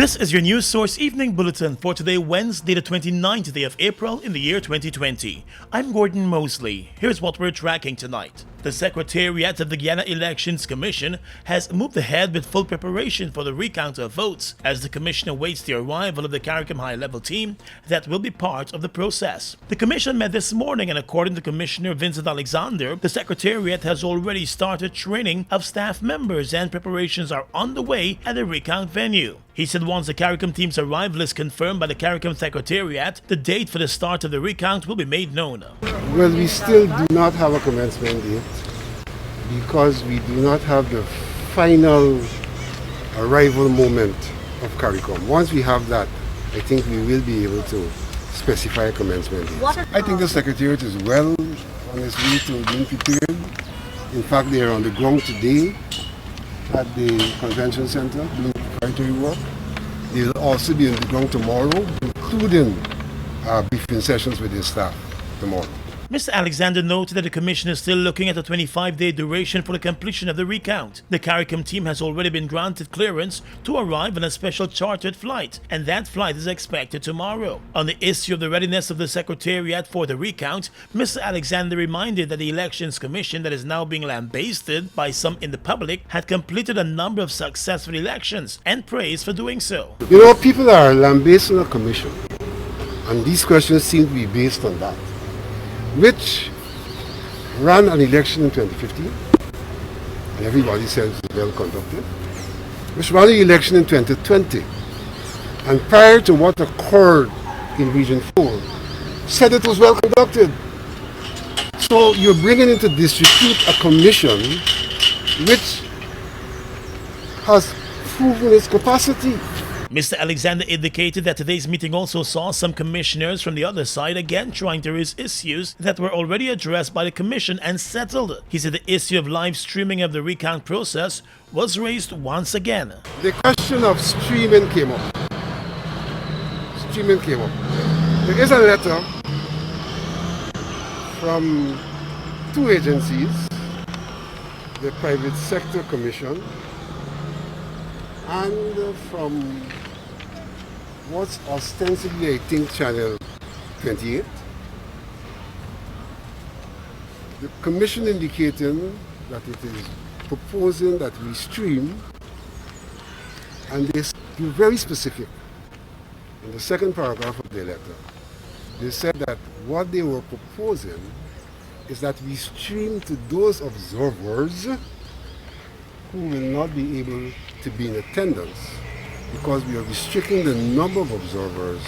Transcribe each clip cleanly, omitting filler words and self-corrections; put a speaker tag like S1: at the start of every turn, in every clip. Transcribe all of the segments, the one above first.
S1: This is your News Source Evening Bulletin for today, Wednesday, the 29th day of April in the year 2020. I'm Gordon Mosley. Here's what we're tracking tonight. The Secretariat of the Guyana Elections Commission has moved ahead with full preparation for the recount of votes as the commission awaits the arrival of the CARICOM high-level team that will be part of the process. The commission met this morning, and according to Commissioner Vincent Alexander, the Secretariat has already started training of staff members and preparations are underway at the recount venue. He said once the CARICOM team's arrival is confirmed by the CARICOM Secretariat, the date for the start of the recount will be made known.
S2: Well, we still do not have a commencement date because we do not have the final arrival moment of CARICOM. Once we have that, I think we will be able to specify a commencement date. I think the Secretariat is well on its way to being prepared. In fact, they are on the ground today at the convention center doing preparatory work. They will also be on the ground tomorrow, including briefing sessions with their staff tomorrow.
S1: Mr. Alexander noted that the commission is still looking at a 25-day duration for the completion of the recount. The CARICOM team has already been granted clearance to arrive on a special chartered flight, and that flight is expected tomorrow. On the issue of the readiness of the Secretariat for the recount, Mr. Alexander reminded that the Elections Commission that is now being lambasted by some in the public had completed a number of successful elections and praised for doing so.
S2: You know, people are lambasting a commission, and these questions seem to be based on that, which ran an election in 2015, and everybody says it was well conducted, which ran an election in 2020, and prior to what occurred in Region 4, said it was well conducted. So you're bringing into disrepute a commission which has proven its capacity.
S1: Mr. Alexander indicated that today's meeting also saw some commissioners from the other side again trying to raise issues that were already addressed by the commission and settled. He said the issue of live streaming of the recount process was raised once again.
S2: The question of streaming came up. There is a letter from two agencies, the Private Sector Commission and from what's ostensibly, I think, Channel 28. The commission indicating that it is proposing that we stream, and they're very specific. In the second paragraph of the letter, they said that what they were proposing is that we stream to those observers who will not be able to be in attendance, because we are restricting the number of observers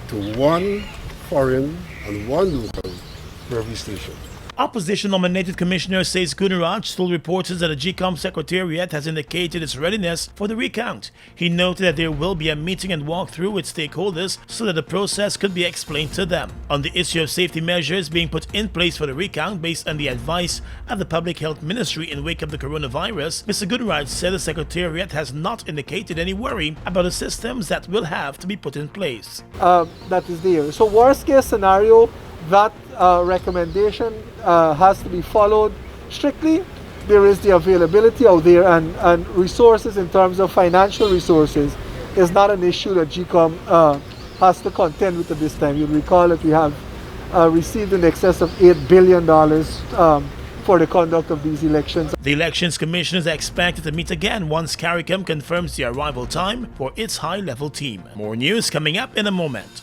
S2: to one foreign and one local for every station.
S1: Opposition-nominated Commissioner says Gunaraj told reporters that the GCOM Secretariat has indicated its readiness for the recount. He noted that there will be a meeting and walkthrough with stakeholders so that the process could be explained to them. On the issue of safety measures being put in place for the recount based on the advice of the Public Health Ministry in wake of the coronavirus, Mr. Gunaraj said the Secretariat has not indicated any worry about the systems that will have to be put in place.
S3: That is there. So worst case scenario, that recommendation has to be followed strictly. There is the availability out there, and resources in terms of financial resources is not an issue that GCOM has to contend with at this time. You'll recall that we have received in excess of $8 billion for the conduct of these elections.
S1: The Elections Commission is expected to meet again once CARICOM confirms the arrival time for its high-level team. More news coming up in a moment.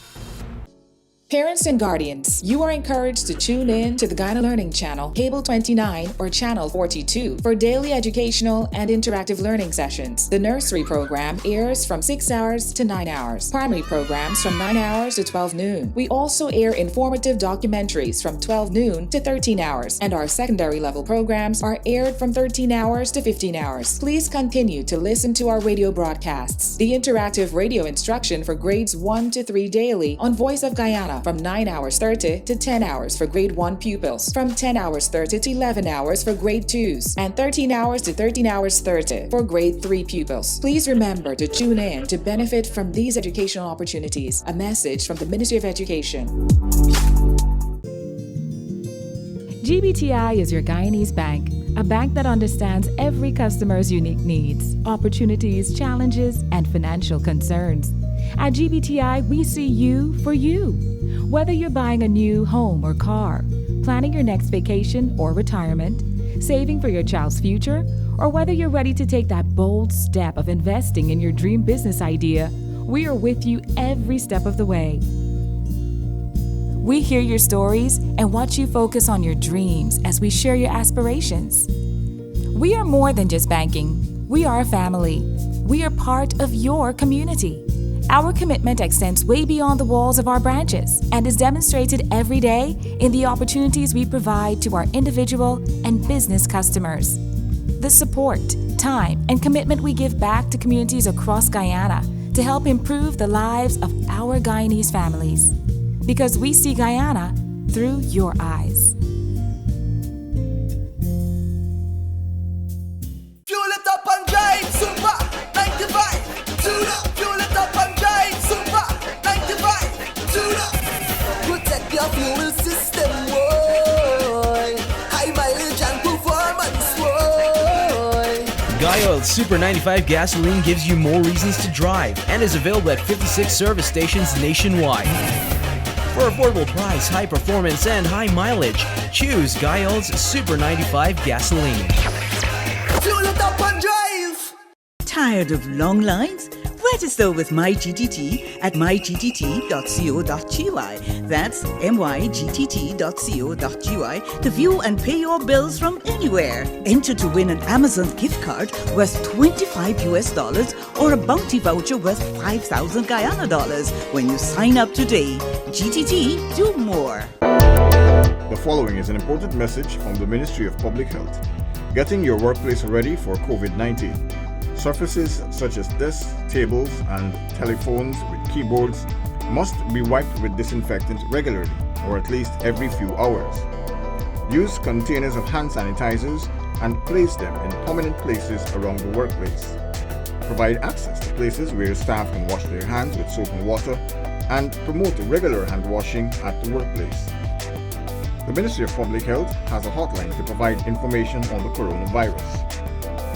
S4: Parents and guardians, you are encouraged to tune in to the Guyana Learning Channel, Cable 29 or Channel 42 for daily educational and interactive learning sessions. The nursery program airs from 6 hours to 9 hours. Primary programs from 9 hours to 12 noon. We also air informative documentaries from 12 noon to 13 hours, and our secondary level programs are aired from 13 hours to 15 hours. Please continue to listen to our radio broadcasts. The interactive radio instruction for grades 1 to 3 daily on Voice of Guyana from 9 hours 30 to 10 hours for grade 1 pupils, from 10 hours 30 to 11 hours for grade 2s, and 13 hours to 13 hours 30 for grade 3 pupils. Please remember to tune in to benefit from these educational opportunities. A message from the Ministry of Education. GBTI is your Guyanese bank, a bank that understands every customer's unique needs, opportunities, challenges, and financial concerns. At GBTI, we see you for you. Whether you're buying a new home or car, planning your next vacation or retirement, saving for your child's future, or whether you're ready to take that bold step of investing in your dream business idea, we are with you every step of the way. We hear your stories and watch you focus on your dreams as we share your aspirations. We are more than just banking. We are a family. We are part of your community. Our commitment extends way beyond the walls of our branches and is demonstrated every day in the opportunities we provide to our individual and business customers. The support, time, and commitment we give back to communities across Guyana to help improve the lives of our Guyanese families. Because we see Guyana through your eyes.
S5: Fuel it up and drive, Super 95, tune up. Fuel it up and drive, Super 95, tune up. Protect your fuel system, boy. High mileage and performance, boy.
S6: Guy Oil Super 95 gasoline gives you more reasons to drive and is available at 56 service stations nationwide. For affordable price, high performance, and high mileage, choose Guy Oil's Super 95 gasoline.
S5: Fuel it up and drive.
S7: Tired of long lines? Register with MyGTT at mygtt.co.gy. That's mygtt.co.gy to view and pay your bills from anywhere. Enter to win an Amazon gift card worth $25 or a bounty voucher worth 5,000 Guyana dollars when you sign up today. GTT, do more.
S8: The following is an important message from the Ministry of Public Health. Getting your workplace ready for COVID-19. Surfaces such as desks, tables, and telephones with keyboards must be wiped with disinfectant regularly, or at least every few hours. Use containers of hand sanitizers and place them in prominent places around the workplace. Provide access to places where staff can wash their hands with soap and water, and promote regular hand washing at the workplace. The Ministry of Public Health has a hotline to provide information on the coronavirus.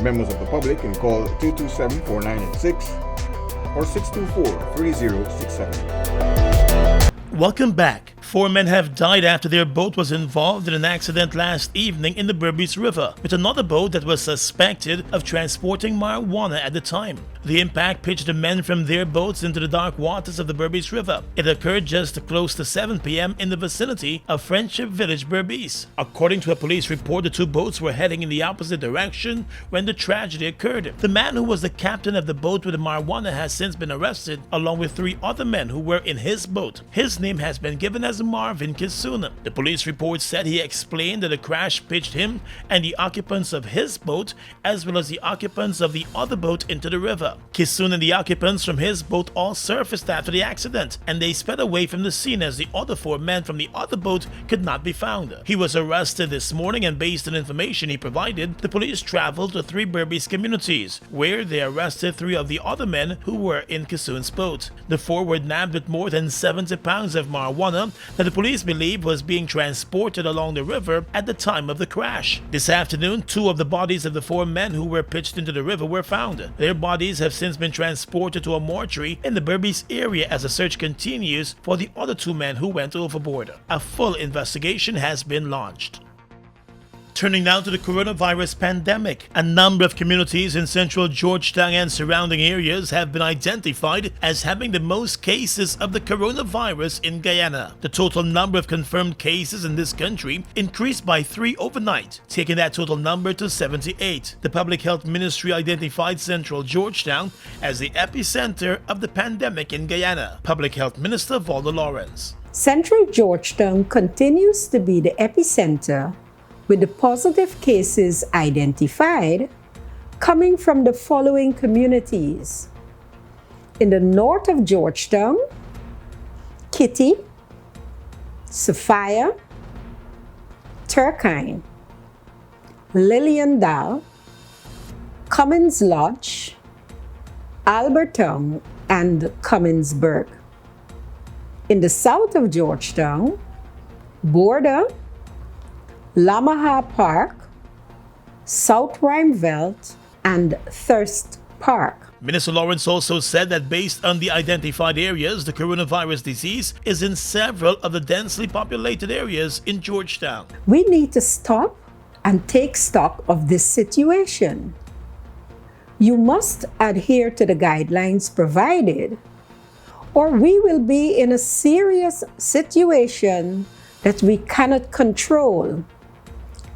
S8: Members of the public can call 227-4986 or 624-3067.
S1: Welcome back. 4 men have died after their boat was involved in an accident last evening in the Berbice River with another boat that was suspected of transporting marijuana at the time. The impact pitched the men from their boats into the dark waters of the Berbice River. It occurred just close to 7 p.m. in the vicinity of Friendship Village, Berbice. According to a police report, the two boats were heading in the opposite direction when the tragedy occurred. The man who was the captain of the boat with the marijuana has since been arrested, along with 3 other men who were in his boat. His name has been given as Marvin Kisuna. The police report said he explained that the crash pitched him and the occupants of his boat, as well as the occupants of the other boat, into the river. Kisuna and the occupants from his boat all surfaced after the accident, and they sped away from the scene as the other 4 men from the other boat could not be found. He was arrested this morning, and based on information he provided, the police traveled to 3 Berbice communities, where they arrested 3 of the other men who were in Kisuna's boat. The 4 were nabbed with more than 70 pounds of marijuana that the police believe was being transported along the river at the time of the crash. This afternoon, 2 of the bodies of the 4 men who were pitched into the river were found. Their bodies have since been transported to a mortuary in the Berbice area as the search continues for the other 2 men who went overboard. A full investigation has been launched. Turning now to the coronavirus pandemic. A number of communities in central Georgetown and surrounding areas have been identified as having the most cases of the coronavirus in Guyana. The total number of confirmed cases in this country increased by 3 overnight, taking that total number to 78. The Public Health Ministry identified central Georgetown as the epicenter of the pandemic in Guyana. Public Health Minister Valda Lawrence.
S9: Central Georgetown continues to be the epicenter, with the positive cases identified coming from the following communities. In the north of Georgetown, Kitty, Sophia, Turkine, Liliandale, Cummins Lodge, Albertown, and Cumminsburg. In the south of Georgetown, Border, Lamaha Park, South Rheinveld, and Thirst Park.
S1: Minister Lawrence also said that based on the identified areas, the coronavirus disease is in several of the densely populated areas in Georgetown.
S9: We need to stop and take stock of this situation. You must adhere to the guidelines provided, or we will be in a serious situation that we cannot control.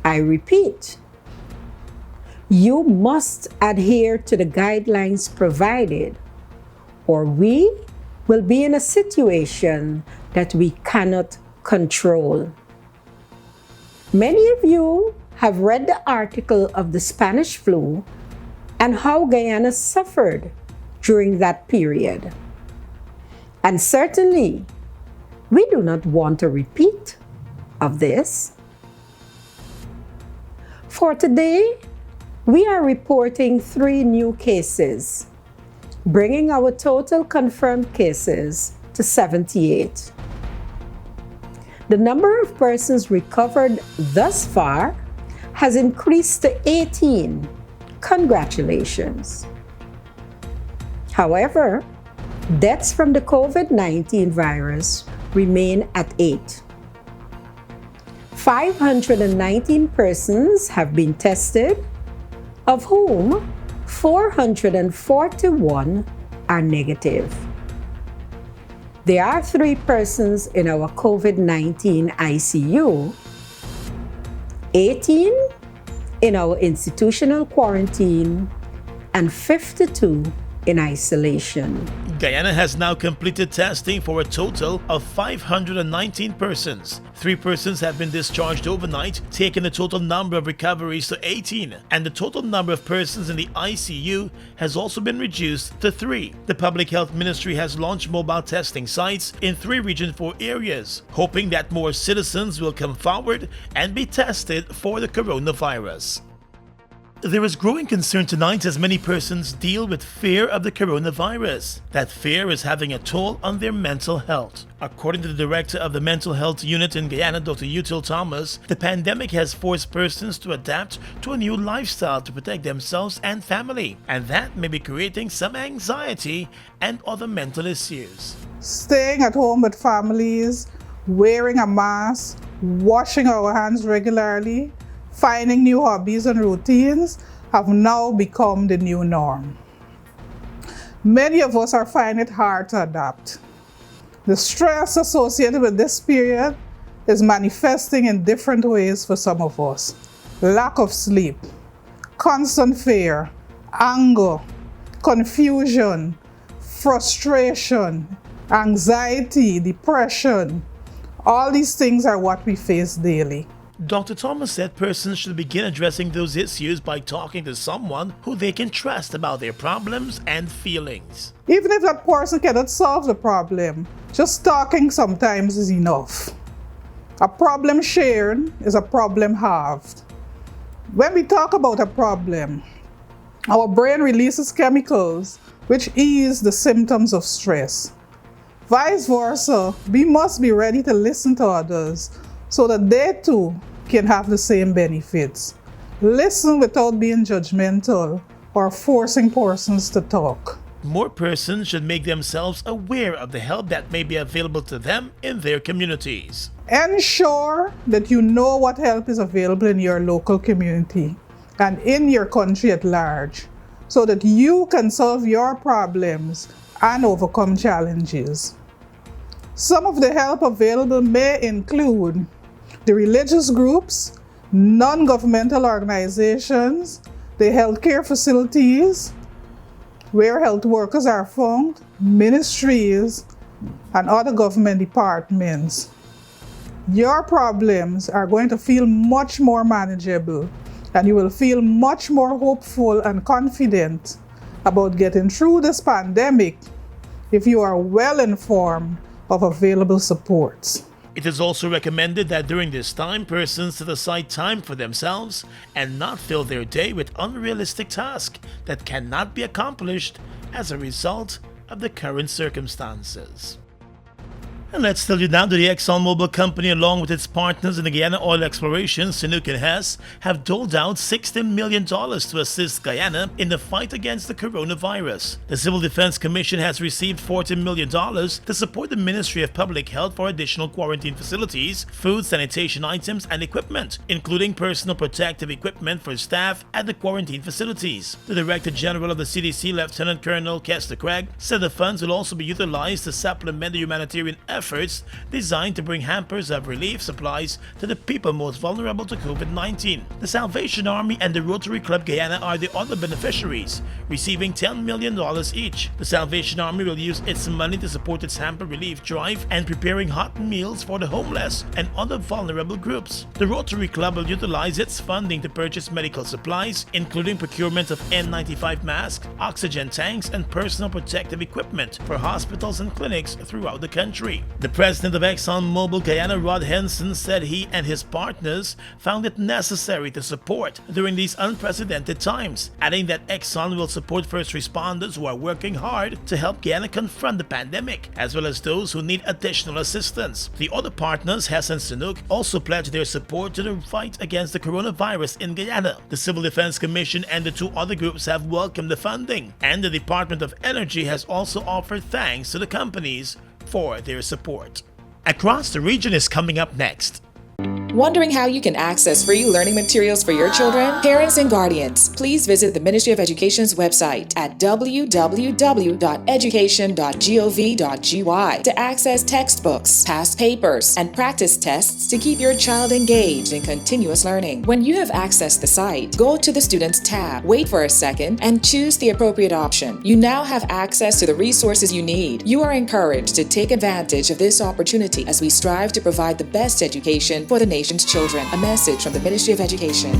S9: I repeat, you must adhere to the guidelines provided, or we will be in a situation that we cannot control. Many of you have read the article of the Spanish flu and how Guyana suffered during that period. And certainly, we do not want a repeat of this. For today, we are reporting 3 new cases, bringing our total confirmed cases to 78. The number of persons recovered thus far has increased to 18. Congratulations. However, deaths from the COVID-19 virus remain at 8. 519 persons have been tested, of whom 441 are negative. There are 3 persons in our COVID-19 ICU, 18 in our institutional quarantine, and 52 in isolation.
S1: Guyana has now completed testing for a total of 519 persons. 3 persons have been discharged overnight, taking the total number of recoveries to 18, and the total number of persons in the ICU has also been reduced to 3. The Public Health Ministry has launched mobile testing sites in 3 Region 4 areas, hoping that more citizens will come forward and be tested for the coronavirus. There is growing concern tonight as many persons deal with fear of the coronavirus. That fear is having a toll on their mental health. According to the director of the Mental Health Unit in Guyana, Dr. Util Thomas, the pandemic has forced persons to adapt to a new lifestyle to protect themselves and family, and that may be creating some anxiety and other mental issues.
S10: Staying at home with families, wearing a mask, washing our hands regularly, finding new hobbies and routines have now become the new norm. Many of us are finding it hard to adapt. The stress associated with this period is manifesting in different ways for some of us. Lack of sleep, constant fear, anger, confusion, frustration, anxiety, depression. All these things are what we face daily.
S1: Dr. Thomas said persons should begin addressing those issues by talking to someone who they can trust about their problems and feelings.
S10: Even if that person cannot solve the problem, just talking sometimes is enough. A problem shared is a problem halved. When we talk about a problem, our brain releases chemicals which ease the symptoms of stress. Vice versa, we must be ready to listen to others so that they too can have the same benefits. Listen without being judgmental or forcing persons to talk.
S1: More persons should make themselves aware of the help that may be available to them in their communities.
S10: Ensure that you know what help is available in your local community and in your country at large, so that you can solve your problems and overcome challenges. Some of the help available may include the religious groups, non-governmental organizations, the healthcare facilities, where health workers are found, ministries, and other government departments. Your problems are going to feel much more manageable, and you will feel much more hopeful and confident about getting through this pandemic if you are well informed of available supports.
S1: It is also recommended that during this time, persons set aside time for themselves and not fill their day with unrealistic tasks that cannot be accomplished as a result of the current circumstances. And let's tell you now that the Exxon Mobile company, along with its partners in the Guyana oil exploration, Sinuk and Hess, have doled out $60 million to assist Guyana in the fight against the coronavirus. The Civil Defense Commission has received $40 million to support the Ministry of Public Health for additional quarantine facilities, food, sanitation items, and equipment, including personal protective equipment for staff at the quarantine facilities. The Director General of the CDC, Lieutenant Colonel Kester Craig, said the funds will also be utilized to supplement the humanitarian efforts designed to bring hampers of relief supplies to the people most vulnerable to COVID-19. The Salvation Army and the Rotary Club Guyana are the other beneficiaries, receiving $10 million each. The Salvation Army will use its money to support its hamper relief drive and preparing hot meals for the homeless and other vulnerable groups. The Rotary Club will utilize its funding to purchase medical supplies, including procurement of N95 masks, oxygen tanks, and personal protective equipment for hospitals and clinics throughout the country. The president of Exxon Mobile Guyana, Rod Henson, said he and his partners found it necessary to support during these unprecedented times, adding that Exxon will support first responders who are working hard to help Guyana confront the pandemic, as well as those who need additional assistance. The other partners, Hess and Sinuk, also pledged their support to the fight against the coronavirus in Guyana. The Civil Defense Commission and the two other groups have welcomed the funding, and the Department of Energy has also offered thanks to the companies for their support. Across the Region is coming up next.
S4: Wondering how you can access free learning materials for your children? Parents and guardians, please visit the Ministry of Education's website at www.education.gov.gy to access textbooks, past papers, and practice tests to keep your child engaged in continuous learning. When you have accessed the site, go to the Students tab, wait for a second, and choose the appropriate option. You now have access to the resources you need. You are encouraged to take advantage of this opportunity as we strive to provide the best education for the nation's children. A message from the Ministry of Education.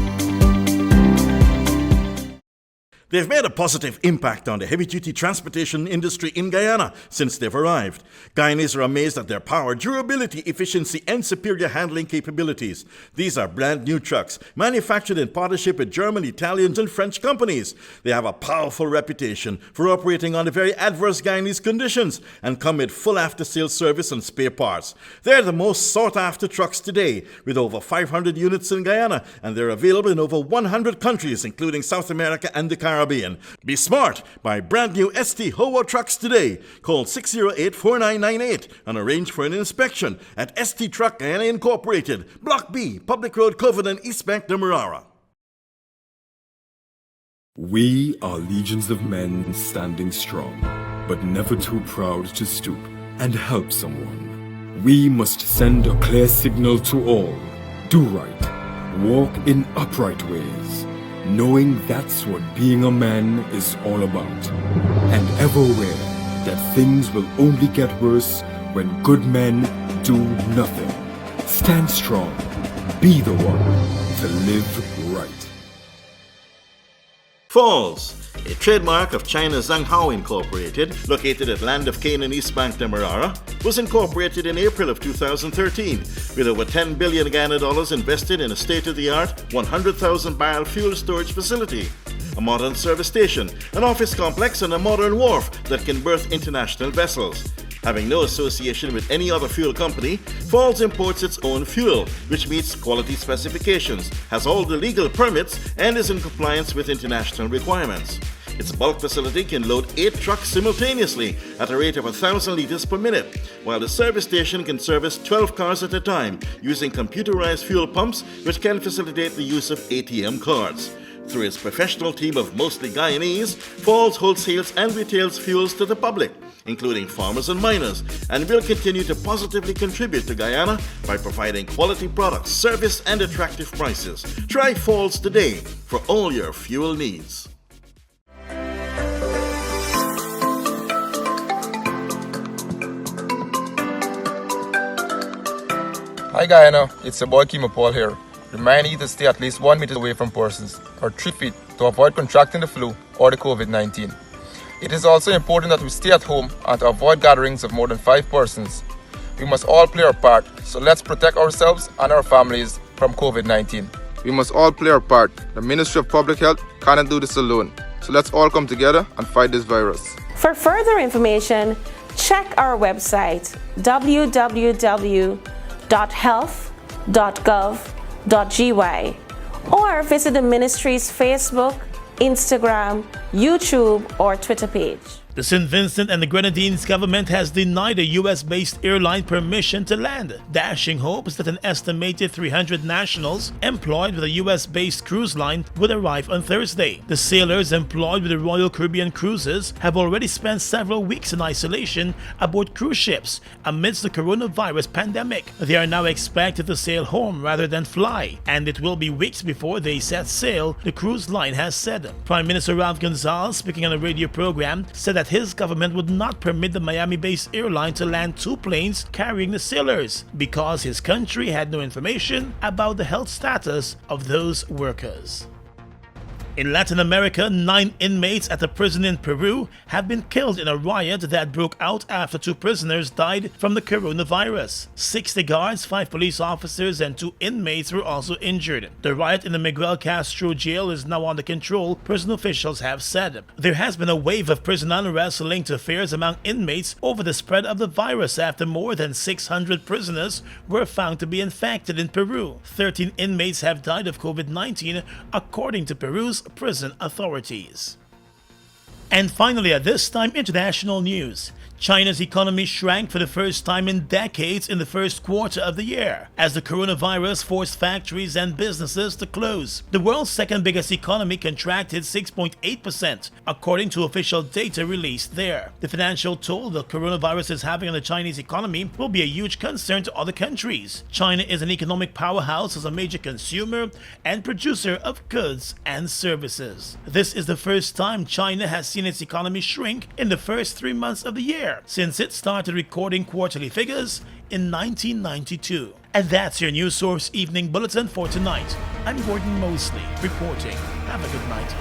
S11: They've made a positive impact on the heavy-duty transportation industry in Guyana since they've arrived. Guyanese are amazed at their power, durability, efficiency, and superior handling capabilities. These are brand new trucks, manufactured in partnership with German, Italian, and French companies. They have a powerful reputation for operating under very adverse Guyanese conditions and come with full after-sales service and spare parts. They're the most sought-after trucks today, with over 500 units in Guyana, and they're available in over 100 countries, including South America and the Caribbean. Be smart. Buy brand new ST Hoho Trucks today. Call 608-4998 and arrange for an inspection at ST Truck Guyana Incorporated, Block B, Public Road, Covenant, East Bank, Demerara.
S12: We are legions of men standing strong, but never too proud to stoop and help someone. We must send a clear signal to all. Do right. Walk in upright ways, knowing that's what being a man is all about. And ever aware that things will only get worse when good men do nothing. Stand strong. Be the one to live right.
S11: Falls, a trademark of China's Zhanghao Incorporated, located at Land of Canaan, East Bank, Demerara, was incorporated in April of 2013, with over $10 billion Guyana dollars invested in a state-of-the-art 100,000 barrel fuel storage facility, a modern service station, an office complex, and a modern wharf that can berth international vessels. Having no association with any other fuel company, Falls imports its own fuel, which meets quality specifications, has all the legal permits, and is in compliance with international requirements. Its bulk facility can load 8 trucks simultaneously at a rate of 1,000 liters per minute, while the service station can service 12 cars at a time using computerized fuel pumps, which can facilitate the use of ATM cards. Through its professional team of mostly Guyanese, Falls wholesales and retails fuels to the public, including farmers and miners, and will continue to positively contribute to Guyana by providing quality products, service, and attractive prices. Try Falls today for all your fuel needs.
S13: Hi Guyana, it's your boy Kimo Paul here. Remind you to stay at least 1 meter away from persons, or 3 feet, to avoid contracting the flu or the COVID-19. It is also important that we stay at home and to avoid gatherings of more than 5 persons. We must all play our part, so let's protect ourselves and our families from COVID-19. We must all play our part. The Ministry of Public Health cannot do this alone. So let's all come together and fight this virus.
S14: For further information, check our website www.health.gov.gy or visit the ministry's Facebook, Instagram, YouTube, or Twitter page.
S1: The St. Vincent and the Grenadines government has denied a US-based airline permission to land, dashing hopes that an estimated 300 nationals employed with a US-based cruise line would arrive on Thursday. The sailors employed with the Royal Caribbean Cruises have already spent several weeks in isolation aboard cruise ships amidst the coronavirus pandemic. They are now expected to sail home rather than fly, and it will be weeks before they set sail, the cruise line has said. Prime Minister Ralph Gonzalez, speaking on a radio program, said that his government would not permit the Miami-based airline to land 2 planes carrying the sailors because his country had no information about the health status of those workers. In Latin America, 9 inmates at a prison in Peru have been killed in a riot that broke out after 2 prisoners died from the coronavirus. 60 guards, 5 police officers, and 2 inmates were also injured. The riot in the Miguel Castro jail is now under control, prison officials have said. There has been a wave of prison unrest linked to fears among inmates over the spread of the virus after more than 600 prisoners were found to be infected in Peru. 13 inmates have died of COVID-19, according to Peru's prison authorities. And finally, at this time, international news. China's economy shrank for the first time in decades in the first quarter of the year, as the coronavirus forced factories and businesses to close. The world's second biggest economy contracted 6.8%, according to official data released there. The financial toll the coronavirus is having on the Chinese economy will be a huge concern to other countries. China is an economic powerhouse as a major consumer and producer of goods and services. This is the first time China has seen its economy shrink in the first 3 months of the year, since it started recording quarterly figures in 1992. And that's your News Source Evening Bulletin for tonight. I'm Gordon Mosley reporting. Have a good night.